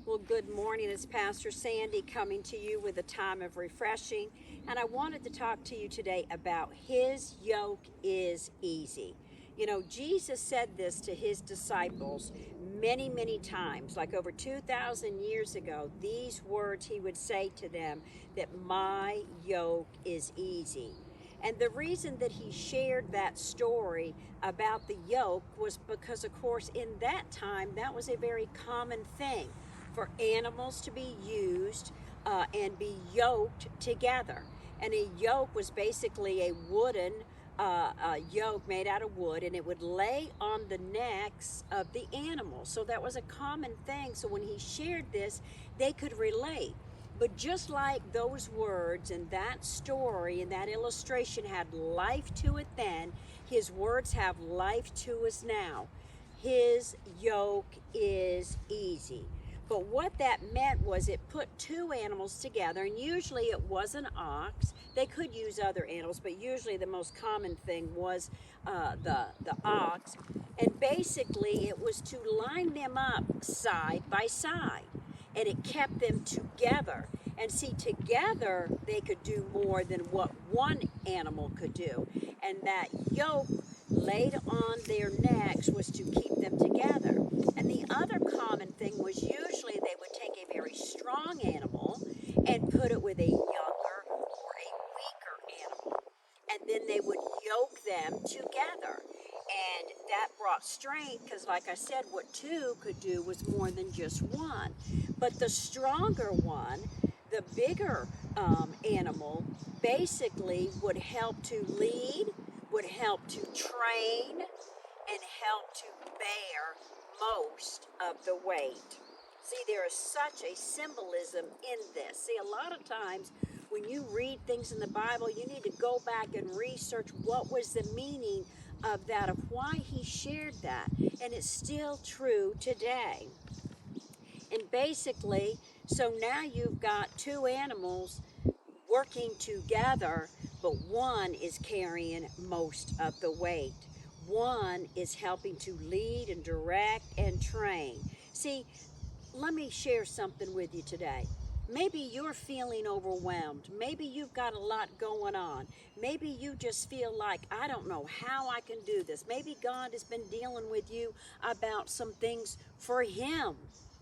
Well, good morning. It's Pastor Sandy coming to you with a time of refreshing. And I wanted to talk to you today about His yoke is easy. You know, Jesus said this to His disciples many, many times, like over 2,000 years ago. These words He would say to them, that my yoke is easy. And the reason that he shared that story about the yoke was because, of course, in that time, that was a very common thing for animals to be used and be yoked together. And a yoke was basically a wooden yoke made out of wood, and it would lay on the necks of the animal. So that was a common thing. So when he shared this, they could relate. But just like those words and that story and that illustration had life to it then, his words have life to us now. His yoke is easy. But what that meant was it put two animals together, and usually it was an ox. They could use other animals, but usually the most common thing was the ox. And basically it was to line them up side by side, and it kept them together. And see, together they could do more than what one animal could do. And that yoke laid on their necks was to keep them together. And the other common thing was usually they would take a very strong animal and put it with a younger or a weaker animal. And then they would yoke them together. And that brought strength because, like I said, what two could do was more than just one. But the stronger one, the bigger animal, basically would help to lead, would help to train, and help to bear most of the weight. See, there is such a symbolism in this. See, a lot of times when you read things in the Bible, you need to go back and research what was the meaning of that, of why he shared that. And it's still true today. And basically, so now you've got two animals working together, but one is carrying most of the weight. One is helping to lead and direct and train. See, let me share something with you today. Maybe you're feeling overwhelmed. Maybe you've got a lot going on. Maybe you just feel like, I don't know how I can do this. Maybe God has been dealing with you about some things for Him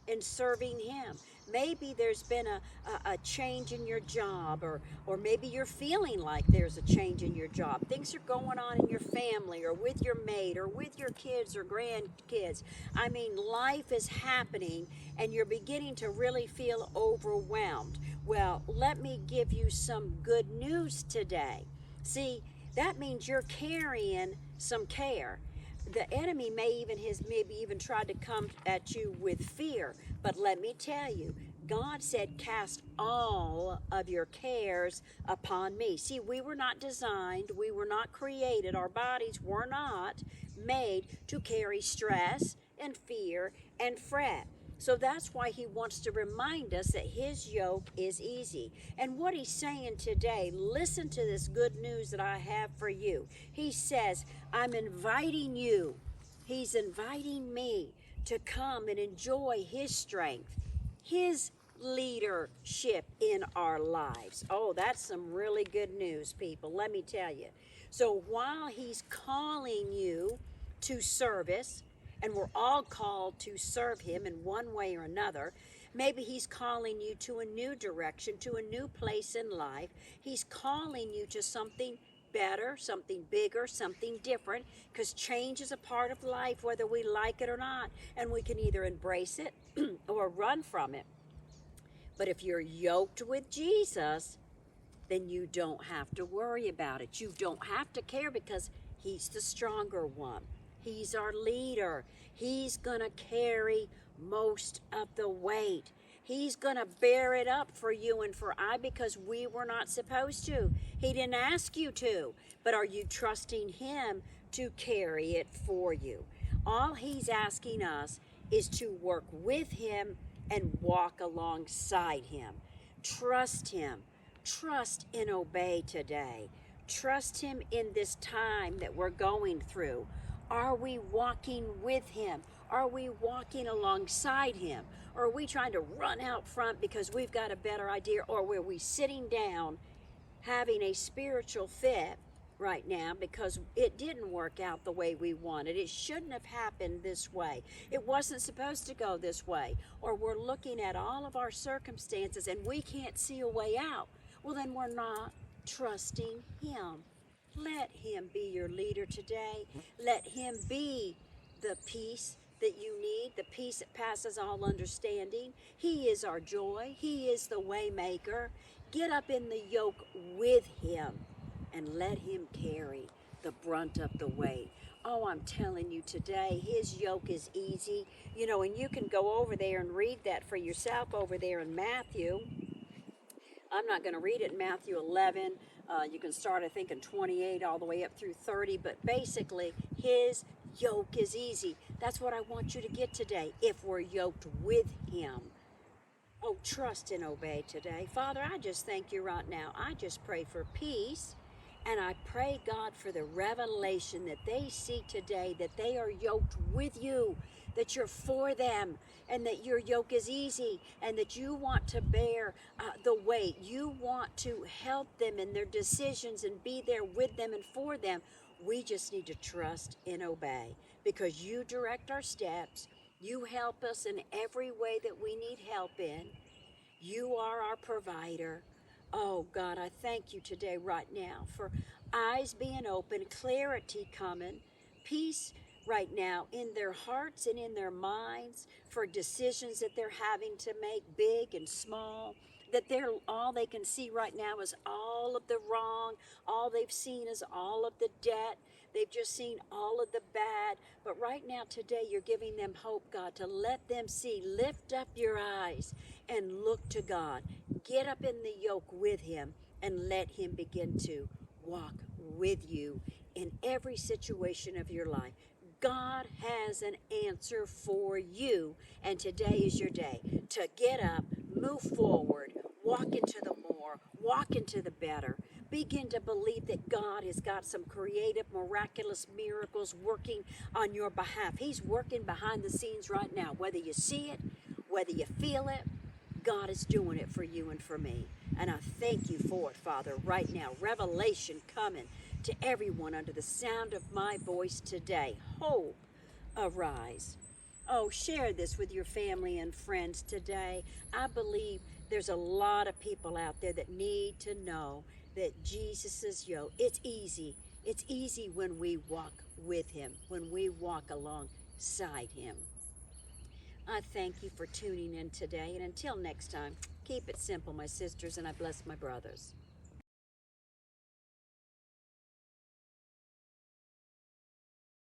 and serving Him. Maybe there's been a change in your job, or maybe you're feeling like there's a change in your job. Things are going on in your family or with your mate or with your kids or grandkids. I mean, life is happening and you're beginning to really feel overwhelmed. Well, let me give you some good news today. See, that means you're carrying some care. The enemy maybe even tried to come at you with fear, but let me tell you, God said, cast all of your cares upon me. See, we were not designed, we were not created, our bodies were not made to carry stress and fear and fret. So that's why he wants to remind us that his yoke is easy. And what he's saying today, listen to this good news that I have for you. He says, I'm inviting you. He's inviting me to come and enjoy his strength, his leadership in our lives. Oh, that's some really good news, people. Let me tell you. So while he's calling you to service, and we're all called to serve him in one way or another. Maybe he's calling you to a new direction, to a new place in life. He's calling you to something better, something bigger, something different, because change is a part of life, whether we like it or not, and we can either embrace it or run from it. But if you're yoked with Jesus, then you don't have to worry about it. You don't have to care because he's the stronger one. He's our leader. He's going to carry most of the weight. He's going to bear it up for you and for I because we were not supposed to. He didn't ask you to. But are you trusting him to carry it for you? All he's asking us is to work with him and walk alongside him. Trust him. Trust and obey today. Trust him in this time that we're going through. Are we walking with him? Are we walking alongside him? Or are we trying to run out front because we've got a better idea? Or were we sitting down having a spiritual fit right now because it didn't work out the way we wanted? It shouldn't have happened this way. It wasn't supposed to go this way. Or we're looking at all of our circumstances and we can't see a way out. Well, then we're not trusting him. Let him be your leader today. Let him be the peace that you need, the peace that passes all understanding. He is our joy. He is the way maker. Get up in the yoke with him and let him carry the brunt of the weight. Oh, I'm telling you today, his yoke is easy. You know, and you can go over there and read that for yourself over there in Matthew. I'm not going to read it in Matthew 11. You can start, I think, in 28 all the way up through 30. But basically, his yoke is easy. That's what I want you to get today, if we're yoked with him. Oh, trust and obey today. Father, I just thank you right now. I just pray for peace. And I pray, God, for the revelation that they see today, that they are yoked with you, that you're for them, and that your yoke is easy, and that you want to bear the weight. You want to help them in their decisions and be there with them and for them. We just need to trust and obey because you direct our steps. You help us in every way that we need help in. You are our provider. Oh, God, I thank you today right now for eyes being open, clarity coming, peace right now in their hearts and in their minds for decisions that they're having to make, big and small, that all they can see right now is all of the wrong. All they've seen is all of the debt. They've just seen all of the bad. But right now, today, you're giving them hope, God, to let them see. Lift up your eyes and look to God. Get up in the yoke with him and let him begin to walk with you in every situation of your life. God has an answer for you, and today is your day to get up, move forward, walk into the more, walk into the better. Begin to believe that God has got some creative, miraculous miracles working on your behalf. He's working behind the scenes right now, whether you see it, whether you feel it. God is doing it for you and for me. And I thank you for it, Father, right now. Revelation coming to everyone under the sound of my voice today. Hope, arise. Oh, share this with your family and friends today. I believe there's a lot of people out there that need to know that Jesus' yoke, it's easy. It's easy when we walk with him, when we walk alongside him. I thank you for tuning in today, and until next time, keep it simple, my sisters, and I bless my brothers.